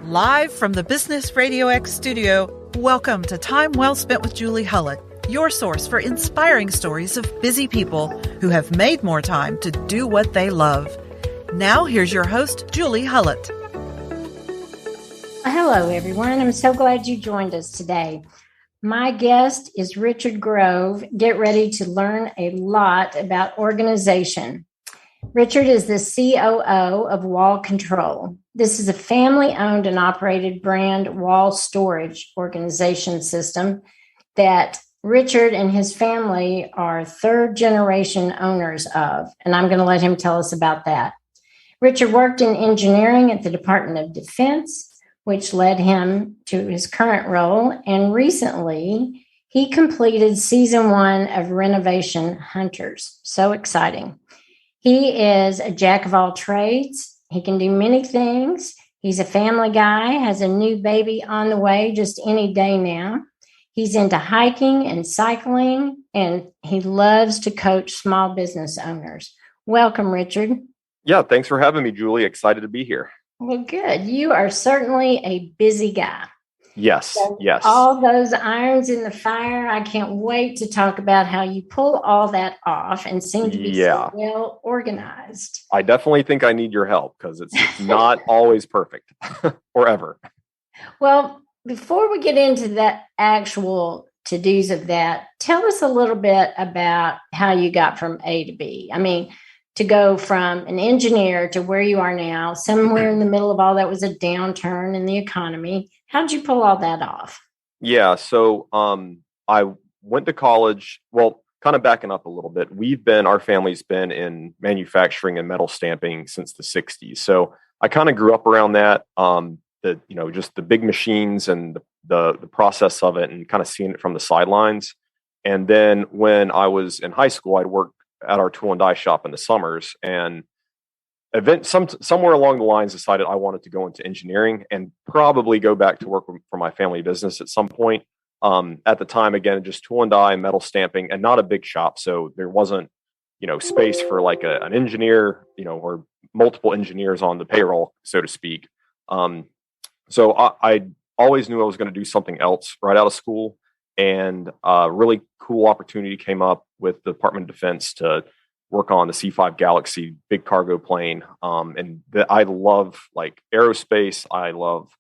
Live from the Business RadioX studio, welcome to Time Well Spent with Julie Hullett, your source for inspiring stories of busy people who have made more time to do what they love. Now, here's your host, Julie Hullett. Hello, everyone. I'm so glad you joined us today. My guest is Richard Grove. Get ready to learn a lot about organization. Richard is the COO of Wall Control. This is a family-owned and operated brand wall storage organization system that Richard and his family are third-generation owners of, and I'm going to let him tell us about that. Richard worked in engineering at the Department of Defense, which led him to his current role, and recently he completed season 1 of Renovation Hunters. So exciting. He is a jack of all trades. He can do many things. He's a family guy, has a new baby on the way just any day now. He's into hiking and cycling, and he loves to coach small business owners. Welcome, Richard. Yeah, thanks for having me, Julie. Excited to be here. Well, good. You are certainly a busy guy. Yes, So yes. All those irons in the fire. I can't wait to talk about how you pull all that off and seem to be so well organized. I definitely think I need your help because it's not always perfect or ever. Well, before we get into that actual to-dos of that, tell us a little bit about how you got from A to B. I mean, to go from an engineer to where you are now, somewhere in the middle of all that was a downturn in the economy. How'd you pull all that off? Yeah, so I went to college. Well, kind of backing up a little bit, our family's been in manufacturing and metal stamping since the 60s. So I kind of grew up around that, just the big machines and the process of it and kind of seeing it from the sidelines. And then when I was in high school, I'd worked at our tool and die shop in the summers, and somewhere along the lines decided I wanted to go into engineering and probably go back to work for my family business at some point. At the time, again, just tool and die, metal stamping, and not a big shop, so there wasn't space for like an engineer, or multiple engineers on the payroll, so to speak. So I always knew I was going to do something else right out of school. And a really cool opportunity came up with the Department of Defense to work on the C-5 Galaxy big cargo plane. I love like aerospace. I love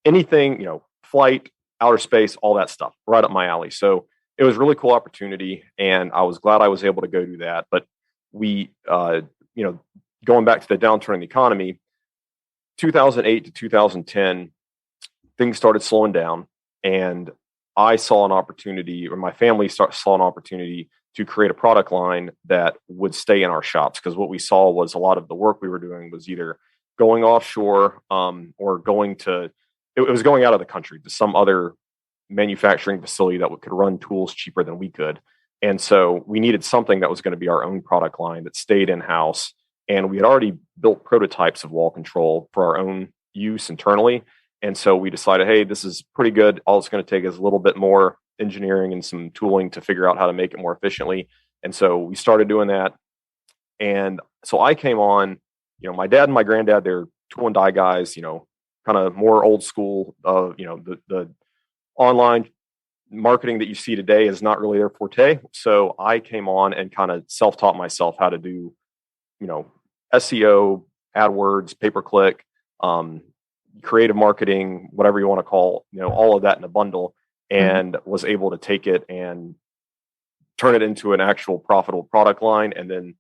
anything, flight, outer space, all that stuff right up my alley. So it was a really cool opportunity, and I was glad I was able to go do that. But we, going back to the downturn in the economy, 2008 to 2010, things started slowing down, and I saw an opportunity, or my family saw an opportunity to create a product line that would stay in our shops. Because what we saw was a lot of the work we were doing was either going offshore or going out of the country to some other manufacturing facility that could run tools cheaper than we could. And so we needed something that was going to be our own product line that stayed in-house. And we had already built prototypes of wall control for our own use internally. And so we decided, hey, this is pretty good. All it's going to take is a little bit more engineering and some tooling to figure out how to make it more efficiently. And so we started doing that. And so I came on, my dad and my granddad, they're tool and die guys, kind of more old school. The online marketing that you see today is not really their forte. So I came on and kind of self-taught myself how to do, SEO, AdWords, pay-per-click, creative marketing, whatever you want to call, all of that in a bundle, and was able to take it and turn it into an actual profitable product line. And then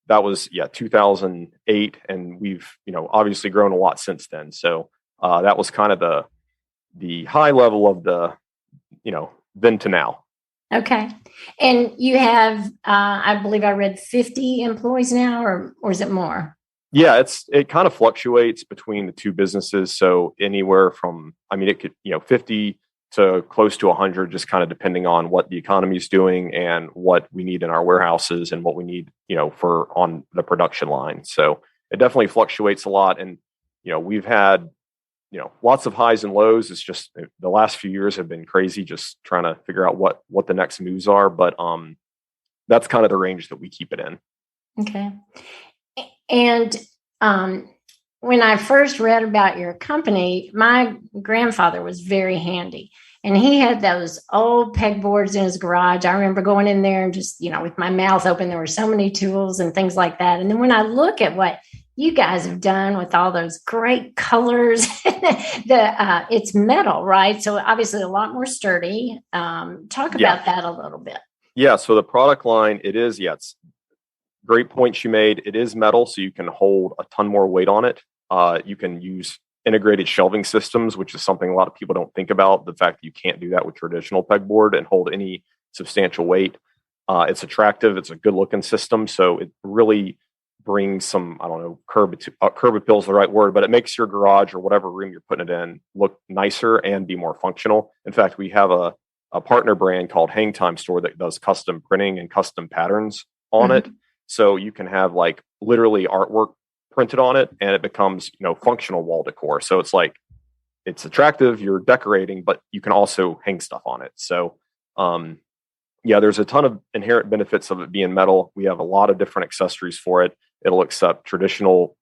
that was 2008, and we've obviously grown a lot since then. So that was kind of the high level of the then to now. Okay. And you have I believe I read 50 employees now, or is it more? Yeah, it kind of fluctuates between the two businesses. So anywhere from, it could, 50 to close to 100, just kind of depending on what the economy is doing and what we need in our warehouses and what we need, for on the production line. So it definitely fluctuates a lot. And, we've had, lots of highs and lows. It's just the last few years have been crazy, just trying to figure out what the next moves are. But that's kind of the range that we keep it in. Okay. And when I first read about your company, my grandfather was very handy. And he had those old pegboards in his garage. I remember going in there and just, with my mouth open, there were so many tools and things like that. And then when I look at what you guys have done with all those great colors, it's metal, right? So obviously a lot more sturdy. Talk about that a little bit. Yeah. So the product line, it's great points you made. It is metal, so you can hold a ton more weight on it. You can use integrated shelving systems, which is something a lot of people don't think about. The fact that you can't do that with traditional pegboard and hold any substantial weight. It's attractive. It's a good looking system. So it really brings some, curb appeal is the right word, but it makes your garage or whatever room you're putting it in look nicer and be more functional. In fact, we have a partner brand called Hang Time Store that does custom printing and custom patterns on it. So you can have like literally artwork printed on it and it becomes, functional wall decor. So it's attractive, you're decorating, but you can also hang stuff on it. So, there's a ton of inherent benefits of it being metal. We have a lot of different accessories for it. It'll accept traditional,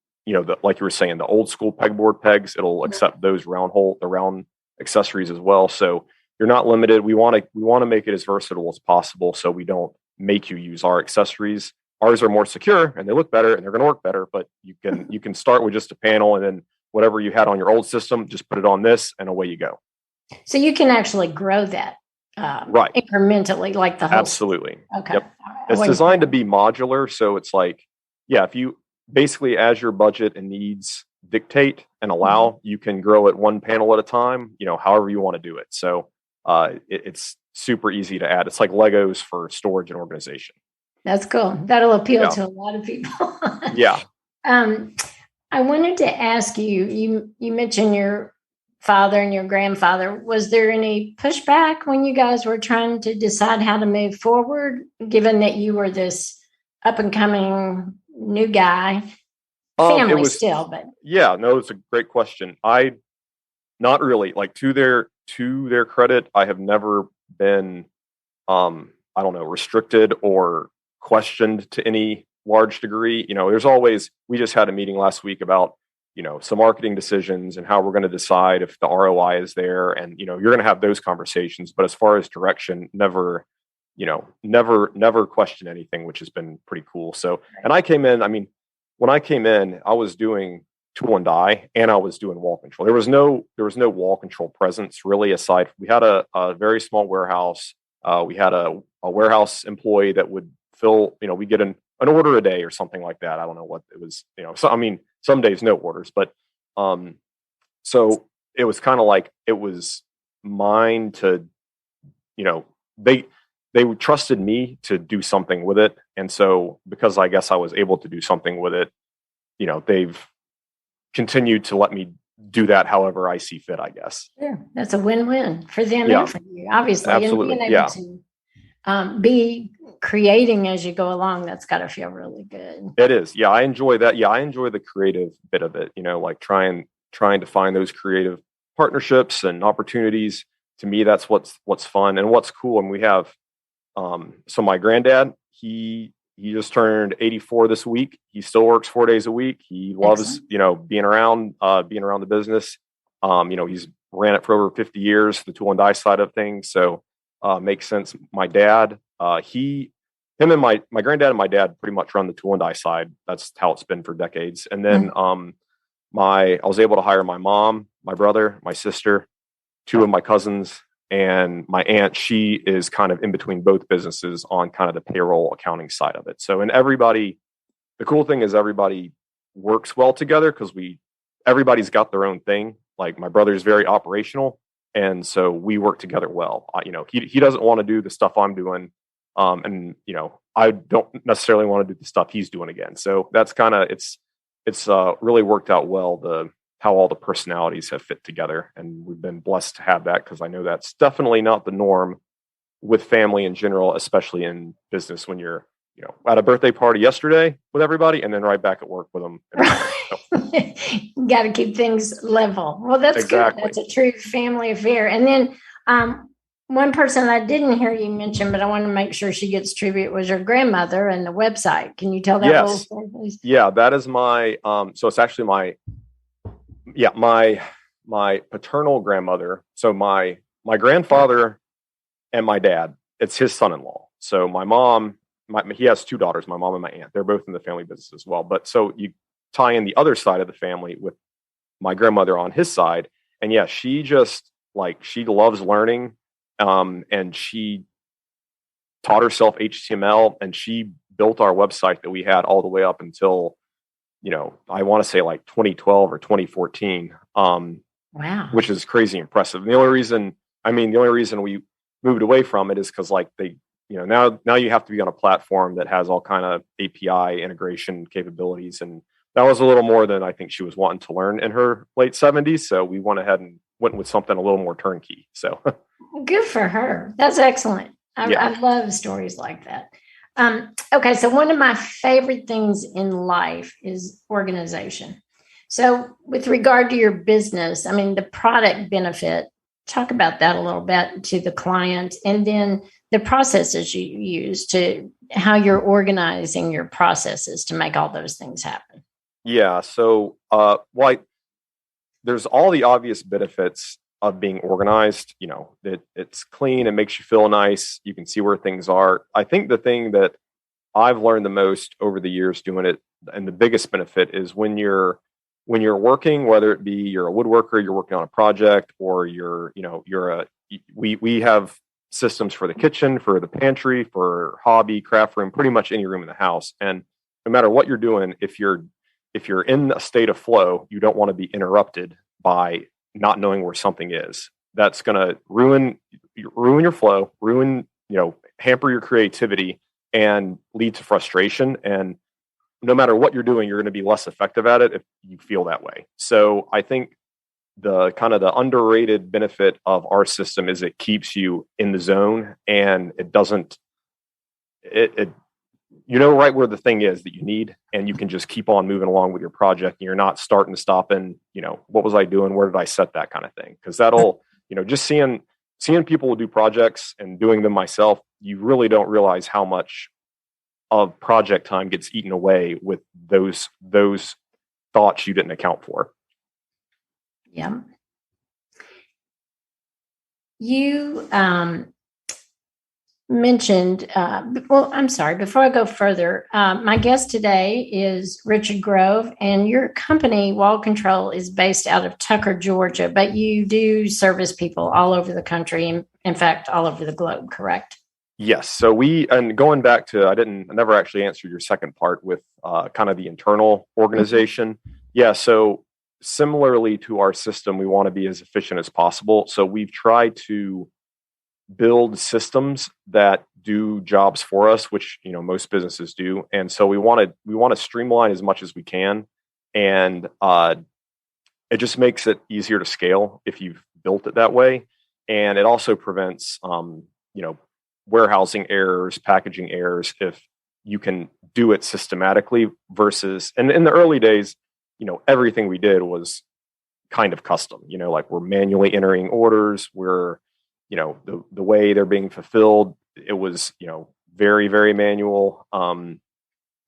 like you were saying, the old school pegboard pegs. It'll accept those the round accessories as well. So you're not limited. We want to make it as versatile as possible. So we don't make you use our accessories. Ours are more secure and they look better and they're going to work better, but you can start with just a panel and then whatever you had on your old system, just put it on this and away you go. So you can actually grow that right incrementally, like the whole. Absolutely. Okay. Yep. It's designed to be modular. So it's like, if you basically, as your budget and needs dictate and allow, you can grow it one panel at a time, however you want to do it. So it's super easy to add. It's like Legos for storage and organization. That's cool. That'll appeal to a lot of people. Yeah. I wanted to ask you mentioned your father and your grandfather. Was there any pushback when you guys were trying to decide how to move forward, given that you were this up and coming new guy? Family still, but. Yeah, no, it's a great question. Not really. Like to their credit, I have never been, restricted or questioned to any large degree. There's always, we just had a meeting last week about, some marketing decisions and how we're going to decide if the ROI is there. And, you're going to have those conversations, but as far as direction, never question anything, which has been pretty cool. So, and I came in, when I came in, I was doing tool and die and I was doing wall control. There was no wall control presence really aside. We had a very small warehouse. We had a warehouse employee that would fill, we get an order a day or something like that. I don't know what it was, so, some days no orders, but, so it was kind of like, it was mine to, they trusted me to do something with it. And so because I guess I was able to do something with it, they've continued to let me do that however I see fit, I guess. Yeah, that's a win-win for them and for you, obviously. Absolutely. And being able to be creating as you go along, that's got to feel really good. It is. Yeah, I enjoy that. Yeah, I enjoy the creative bit of it, like trying to find those creative partnerships and opportunities. To me, that's what's fun and what's cool. And we have, so my granddad, he just turned 84 this week. He still works 4 days a week. He loves, being around the business. He's ran it for over 50 years, the tool and die side of things. So, makes sense. My dad, him and my granddad and my dad pretty much run the tool and die side. That's how it's been for decades. And then, I was able to hire my mom, my brother, my sister, two of my cousins, and my aunt. She is kind of in between both businesses on kind of the payroll accounting side of it. So, and the cool thing is everybody works well together because everybody's got their own thing. Like my brother's very operational. And so we work together well. He doesn't want to do the stuff I'm doing. And I don't necessarily want to do the stuff he's doing again. So that's kind of, it's really worked out well, how all the personalities have fit together. And we've been blessed to have that because I know that's definitely not the norm with family in general, especially in business when you're, at a birthday party yesterday with everybody and then right back at work with them. You got to keep things level. Well, that's exactly good. That's a true family affair. And then one person I didn't hear you mention, but I want to make sure she gets tribute, was your grandmother and the website. Can you tell that little story, please? Yeah, that is my, so it's actually Yeah, my paternal grandmother. So my grandfather and my dad, it's his son-in-law. So my mom, he has two daughters, my mom and my aunt. They're both in the family business as well. But so you tie in the other side of the family with my grandmother on his side, and yeah, she just like she loves learning, and she taught herself HTML, and she built our website that we had all the way up until I want to say like 2012 or 2014, Wow. which is crazy impressive. And the only reason we moved away from it is because like now you have to be on a platform that has all kind of API integration capabilities, and that was a little more than I think she was wanting to learn in her late 70s. So we went ahead and went with something a little more turnkey. So Good for her. That's excellent. Yeah. I love stories like that. Okay, so one of my favorite things in life is organization. So, with regard to your business, I mean, the product benefit, talk about that a little bit to the client, and then the processes you use to how you're organizing your processes to make all those things happen. Yeah. So, there's all the obvious benefits of being organized. That it's clean, it makes you feel nice. You can see where things are. I think the thing that I've learned the most over the years doing it, and the biggest benefit is when you're working, whether it be you're a woodworker, you're working on a project, or we have systems for the kitchen, for the pantry, for hobby, craft room, pretty much any room in the house. And no matter what you're doing, if you're in a state of flow, you don't want to be interrupted by not knowing where something is. That's going to ruin your flow, hamper your creativity, and lead to frustration. And no matter what you're doing, you're going to be less effective at it if you feel that way. So I think the kind of the underrated benefit of our system is it keeps you in the zone, and it doesn't, right where the thing is that you need, and you can just keep on moving along with your project, and you're not starting to stop and, what was I doing? Where did I set that kind of thing? Because that'll, just seeing people do projects and doing them myself, you really don't realize how much of project time gets eaten away with those thoughts you didn't account for. Yeah. You mentioned, I'm sorry, before I go further, my guest today is Richard Grove, and your company, Wall Control, is based out of Tucker, Georgia, but you do service people all over the country, in fact, all over the globe, correct? Yes. So and going back to, I never actually answered your second part with kind of the internal organization. Mm-hmm. Yeah. So similarly to our system, we want to be as efficient as possible. So we've tried to build systems that do jobs for us, which, most businesses do. And so we want to streamline as much as we can. And it just makes it easier to scale if you've built it that way. And it also prevents, warehousing errors, packaging errors, if you can do it systematically versus, and in the early days, everything we did was kind of custom, like we're manually entering orders, we're, the way they're being fulfilled, it was, very, very manual. And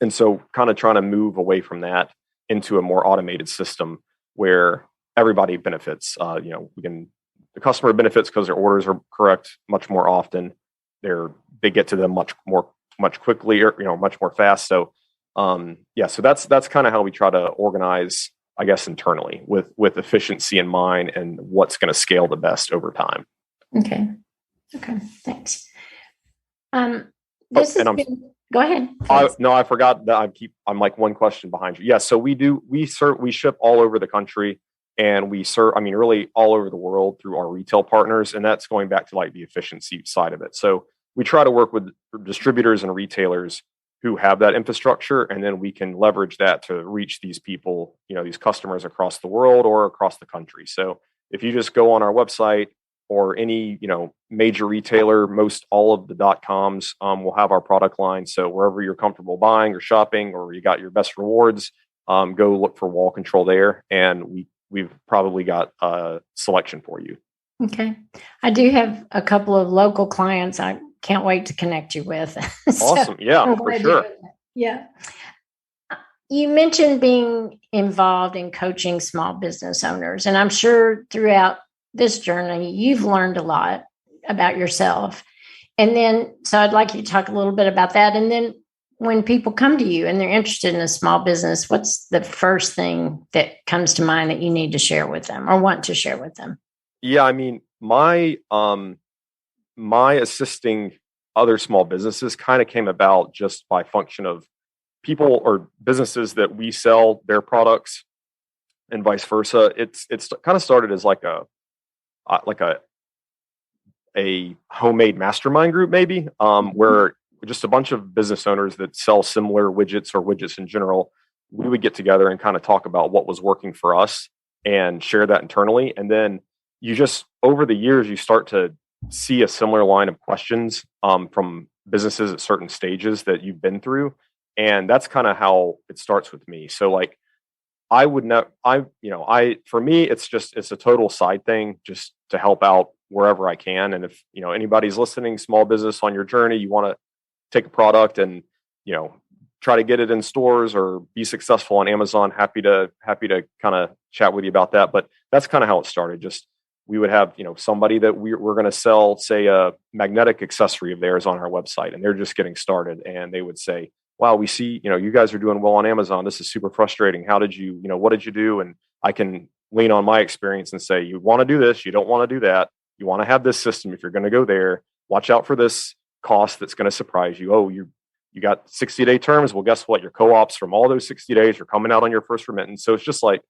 so kind of trying to move away from that into a more automated system where everybody benefits. The customer benefits because their orders are correct much more often. They get to them much quickly, or much more fast. So so that's kind of how we try to organize, I guess, internally with efficiency in mind and what's going to scale the best over time. Okay, thanks. Go ahead. I forgot that I'm like one question behind you. Yeah, so we ship all over the country, and we serve, really all over the world through our retail partners, and that's going back to like the efficiency side of it. So we try to work with distributors and retailers who have that infrastructure, and then we can leverage that to reach these people, these customers across the world or across the country. So if you just go on our website or any, major retailer, most all of the .coms will have our product line. So wherever you're comfortable buying or shopping, or you got your best rewards, go look for Wall Control there, and we've probably got a selection for you. Okay. I do have a couple of local clients I can't wait to connect you with. Awesome. Yeah, for sure. Yeah. you mentioned being involved in coaching small business owners, and I'm sure throughout this journey, you've learned a lot about yourself. And then, so I'd like you to talk a little bit about that. And then when people come to you and they're interested in a small business, what's the first thing that comes to mind that you need to share with them or want to share with them? Yeah, I mean, my assisting other small businesses kind of came about just by function of people or businesses that we sell their products and vice versa. It's kind of started as like a homemade mastermind group, maybe, where just a bunch of business owners that sell similar widgets or widgets in general, we would get together and kind of talk about what was working for us and share that internally. And then you just, over the years, you start to see a similar line of questions from businesses at certain stages that you've been through. And that's kind of how it starts with me. So like, I would not, for me, it's a total side thing just to help out wherever I can. And if, anybody's listening, small business on your journey, you want to take a product and, try to get it in stores or be successful on Amazon, happy to kind of chat with you about that. But that's kind of how it started. Just, we would have, somebody that we're going to sell, say, a magnetic accessory of theirs on our website, and they're just getting started. And they would say, wow, we see, you guys are doing well on Amazon. This is super frustrating. How did you, what did you do? And I can lean on my experience and say, you want to do this, you don't want to do that. You want to have this system. If you're going to go there, watch out for this cost that's going to surprise you. Oh, you got 60-day terms. Well, guess what? Your co-ops from all those 60 days are coming out on your first remittance. So it's just like,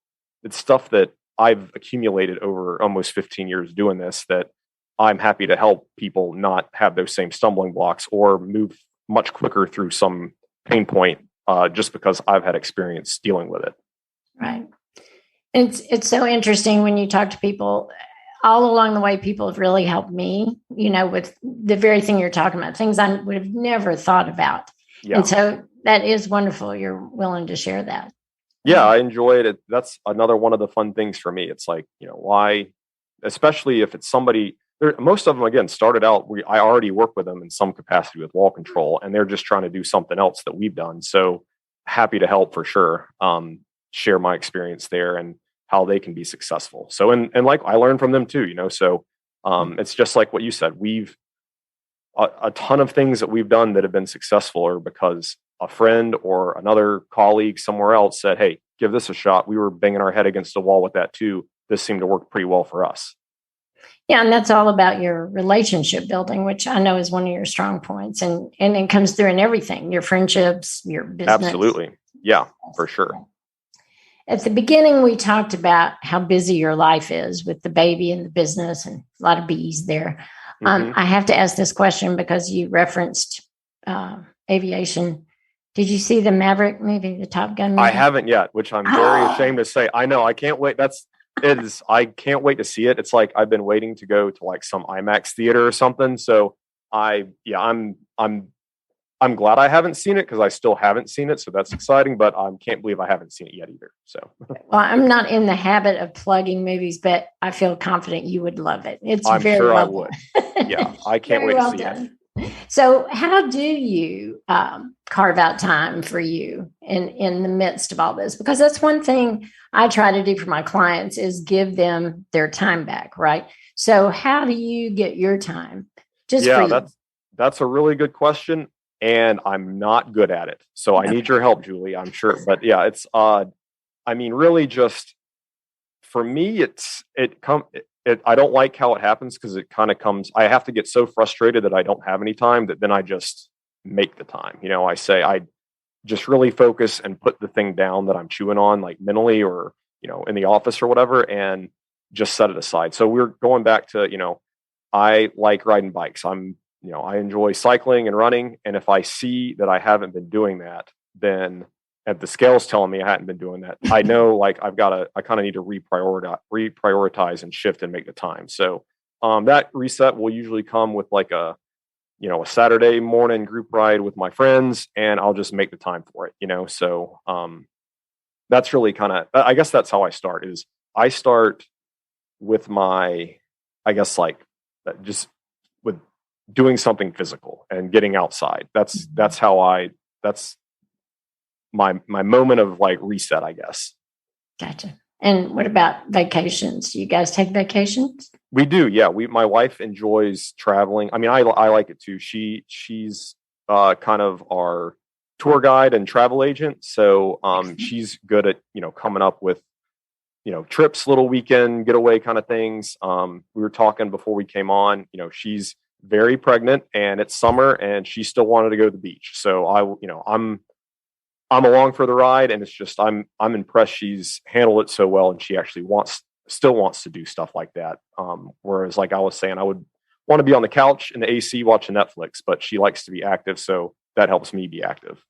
it's stuff that I've accumulated over almost 15 years doing this, that I'm happy to help people not have those same stumbling blocks or move much quicker through some pain point just because I've had experience dealing with it. Right. It's so interesting when you talk to people. All along the way, people have really helped me, with the very thing you're talking about, things I would have never thought about. Yeah. And so that is wonderful. You're willing to share that. Yeah, I enjoy it. That's another one of the fun things for me. It's like, why, especially if it's somebody, most of them, again, started out, I already work with them in some capacity with wall control, and they're just trying to do something else that we've done. So happy to help for sure. Share my experience there and how they can be successful. So, and like I learn from them too, so it's just like what you said, we've a ton of things that we've done that have been successful or because a friend or another colleague somewhere else said, hey, give this a shot. We were banging our head against the wall with that too. This seemed to work pretty well for us. Yeah. And that's all about your relationship building, which I know is one of your strong points. And it comes through in everything, your friendships, your business. Absolutely. Yeah, for sure. At the beginning, we talked about how busy your life is with the baby and the business and a lot of bees there. Mm-hmm. I have to ask this question because you referenced aviation. Did you see the Maverick movie, the Top Gun movie? I haven't yet, which I'm very ashamed to say. I know. I can't wait. I can't wait to see it. It's like I've been waiting to go to like some IMAX theater or something. So I'm glad I haven't seen it because I still haven't seen it. So that's exciting, but I can't believe I haven't seen it yet either. So, well, I'm not in the habit of plugging movies, but I feel confident you would love it. I'm very sure I would. Yeah, I can't wait to see it. So how do you carve out time for you in the midst of all this? Because that's one thing I try to do for my clients is give them their time back, right? So how do you get your time? That's a really good question. And I'm not good at it. So I need your help, Julie, I'm sure. But yeah, it's really just for me, I don't like how it happens because it kind of comes, I have to get so frustrated that I don't have any time that then I just make the time. I say, I just really focus and put the thing down that I'm chewing on, like mentally or, in the office or whatever, and just set it aside. So we're going back to, I like riding bikes. I enjoy cycling and running. And if I see that I haven't been doing that, then if the scale's telling me I hadn't been doing that, I know like I kind of need to reprioritize and shift and make the time. So that reset will usually come with like a Saturday morning group ride with my friends, and I'll just make the time for it, So that's really I guess that's how I start is I start with just with doing something physical and getting outside. That's my moment of like reset, I guess. Gotcha. And what about vacations? Do you guys take vacations? We do. Yeah. My wife enjoys traveling. I mean, I like it too. She's kind of our tour guide and travel agent. So she's good at, coming up with, trips, little weekend getaway kind of things. We were talking before we came on, she's very pregnant and it's summer and she still wanted to go to the beach. So I'm along for the ride, and it's just I'm impressed she's handled it so well, and she actually still wants to do stuff like that. Whereas, like I was saying, I would want to be on the couch in the AC watching Netflix, but she likes to be active, so that helps me be active.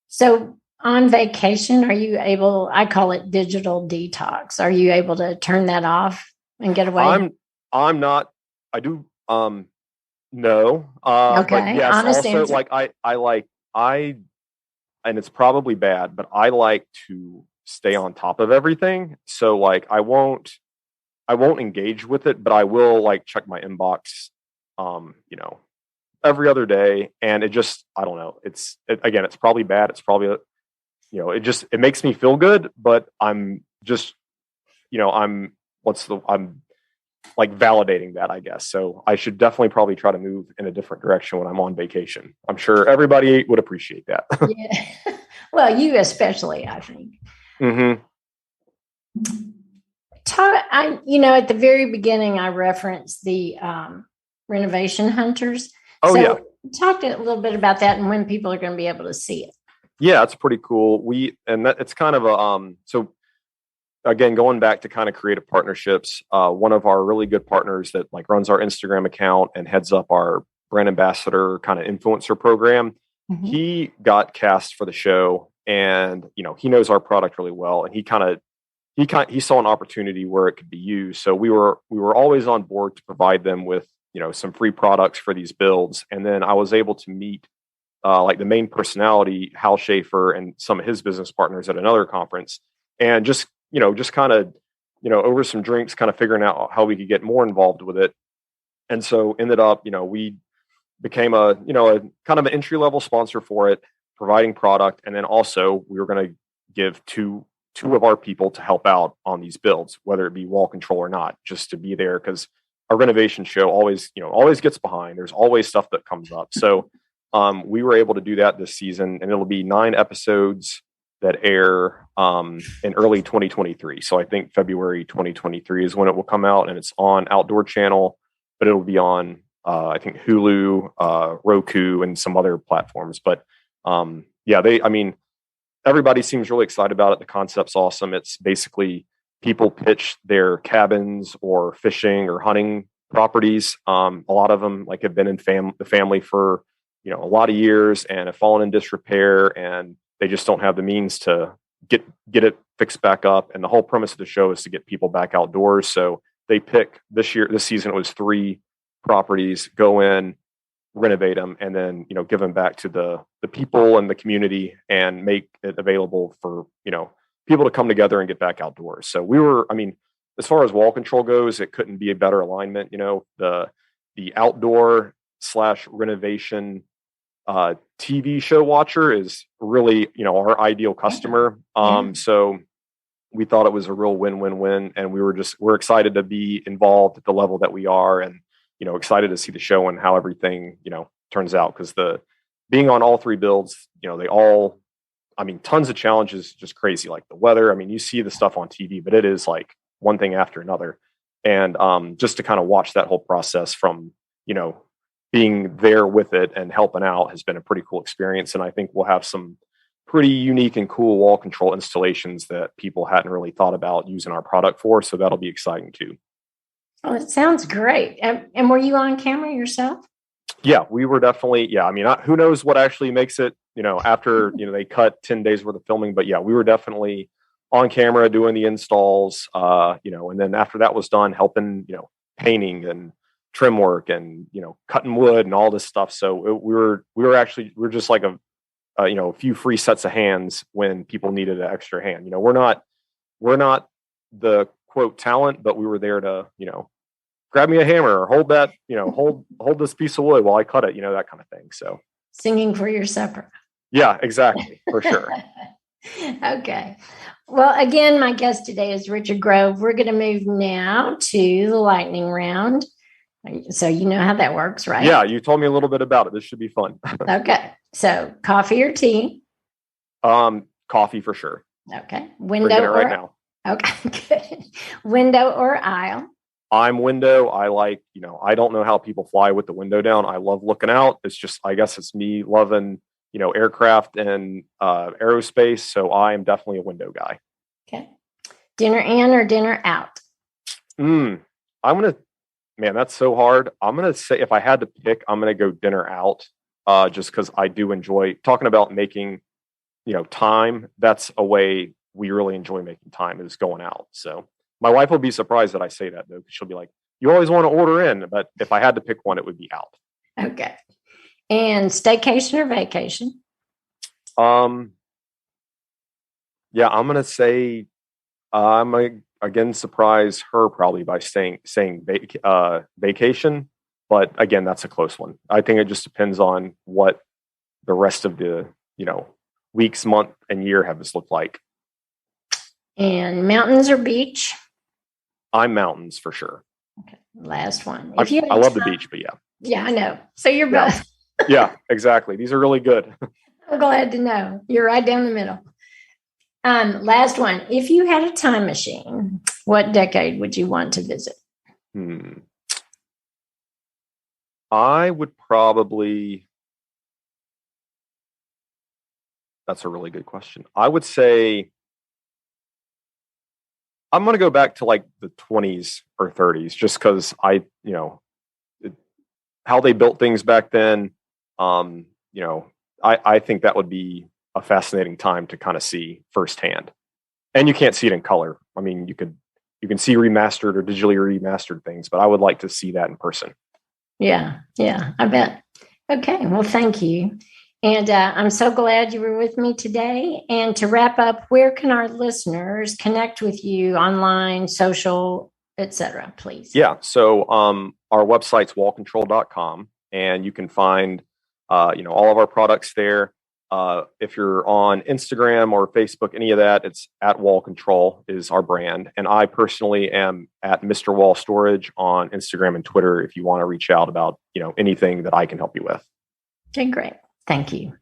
So on vacation, are you able? I call it digital detox. Are you able to turn that off and get away? I'm not. I do. No. Okay. But yes. Honest also, answer. And it's probably bad, but I like to stay on top of everything. So like I won't engage with it, but I will like check my inbox, every other day. And it just, I don't know. It's probably bad. It's probably, it makes me feel good, but I'm just, I'm like validating that, I guess. So I should definitely probably try to move in a different direction when I'm on vacation. I'm sure everybody would appreciate that. Yeah. Well, you especially, I think. Mm-hmm. At the very beginning, I referenced the Renovation Hunters. Oh, yeah. Talk a little bit about that and when people are going to be able to see it. Yeah, it's pretty cool. It's kind of so again, going back to kind of creative partnerships, one of our really good partners that like runs our Instagram account and heads up our brand ambassador kind of influencer program, mm-hmm. He got cast for the show, and he knows our product really well, and he saw an opportunity where it could be used. So we were always on board to provide them with some free products for these builds, and then I was able to meet like the main personality, Hal Schaefer, and some of his business partners at another conference, and just kind of, over some drinks, kind of figuring out how we could get more involved with it. And so ended up, we became a kind of an entry-level sponsor for it, providing product. And then also we were going to give two of our people to help out on these builds, whether it be wall control or not, just to be there. Cause our renovation show always gets behind. There's always stuff that comes up. So we were able to do that this season, and it'll be 9 episodes that air in early 2023. So I think February 2023 is when it will come out, and it's on Outdoor Channel, but it'll be on I think Hulu, Roku, and some other platforms. But everybody seems really excited about it. The concept's awesome. It's basically people pitch their cabins or fishing or hunting properties. A lot of them have been in the family for a lot of years and have fallen in disrepair, and they just don't have the means to get it fixed back up. And the whole premise of the show is to get people back outdoors. So they pick this season, it was 3 properties, go in, renovate them, and then, give them back to the people and the community and make it available for, people to come together and get back outdoors. So as far as wall control goes, it couldn't be a better alignment. The outdoor / renovation TV show watcher is really, our ideal customer. So we thought it was a real win-win-win, and we're excited to be involved at the level that we are, and, excited to see the show and how everything, turns out. Cause being on all 3 builds, they all, tons of challenges, just crazy. Like the weather. You see the stuff on TV, but it is like one thing after another. And just to kind of watch that whole process from, being there with it and helping out has been a pretty cool experience. And I think we'll have some pretty unique and cool wall control installations that people hadn't really thought about using our product for. So that'll be exciting too. Oh, it sounds great. And were you on camera yourself? Yeah, we were definitely. Yeah. Who knows what actually makes it, after, they cut 10 days worth of filming, but yeah, we were definitely on camera doing the installs, and then after that was done, helping, painting and trim work and, cutting wood and all this stuff. So we were just like a few free sets of hands when people needed an extra hand. We're not the quote talent, but we were there to, grab me a hammer or hold that, hold this piece of wood while I cut it, that kind of thing. So singing for your supper. Yeah, exactly. For sure. Okay. Well, again, my guest today is Richard Grove. We're going to move now to the lightning round. So you know how that works, right? Yeah, you told me a little bit about it. This should be fun. Okay. So coffee or tea? Coffee for sure. Okay. Drinking it right now. Okay, good. Window or aisle? I'm window. I like, I don't know how people fly with the window down. I love looking out. It's just, I guess it's me loving, aircraft and aerospace. So I am definitely a window guy. Okay. Dinner in or dinner out? Man, that's so hard. I'm going to say, if I had to pick, I'm going to go dinner out, just because I do enjoy talking about making, time. That's a way we really enjoy making time, is going out. So my wife will be surprised that I say that, though, because she'll be like, you always want to order in. But if I had to pick one, it would be out. Okay. And staycation or vacation? Yeah, I'm going to say, again, surprise her probably by saying vacation. But again, that's a close one. I think it just depends on what the rest of the, weeks, month, and year have this looked like. And mountains or beach? I'm mountains for sure. Okay. Last one. I love the beach, but yeah. Yeah, I know. So you're both. Yeah, exactly. These are really good. I'm glad to know. You're right down the middle. Last one. If you had a time machine, what decade would you want to visit? I would probably... That's a really good question. I would say I'm going to go back to like the 20s or 30s, just because how they built things back then. I think that would be a fascinating time to kind of see firsthand. And you can't see it in color. I mean, you can see remastered or digitally remastered things, but I would like to see that in person. Yeah, I bet. Okay, well, thank you. And I'm so glad you were with me today. And to wrap up, where can our listeners connect with you online, social, etc., please? Yeah. So our website's wallcontrol.com, and you can find, all of our products there. If you're on Instagram or Facebook, any of that, it's at Wall Control is our brand. And I personally am at Mr. Wall Storage on Instagram and Twitter if you want to reach out about, anything that I can help you with. Okay, great. Thank you.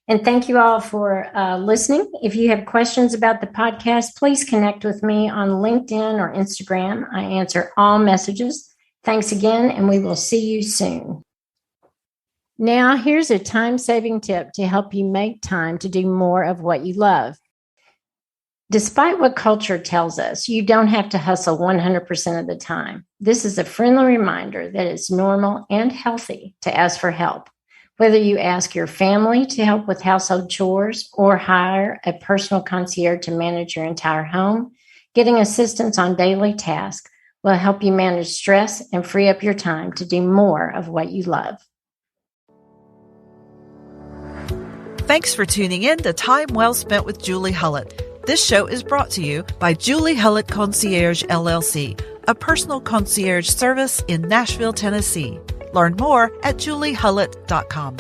And thank you all for listening. If you have questions about the podcast, please connect with me on LinkedIn or Instagram. I answer all messages. Thanks again, and we will see you soon. Now, here's a time-saving tip to help you make time to do more of what you love. Despite what culture tells us, you don't have to hustle 100% of the time. This is a friendly reminder that it's normal and healthy to ask for help. Whether you ask your family to help with household chores or hire a personal concierge to manage your entire home, getting assistance on daily tasks will help you manage stress and free up your time to do more of what you love. Thanks for tuning in to Time Well Spent with Julie Hullett. This show is brought to you by Julie Hullett Concierge LLC, a personal concierge service in Nashville, Tennessee. Learn more at juliehullett.com.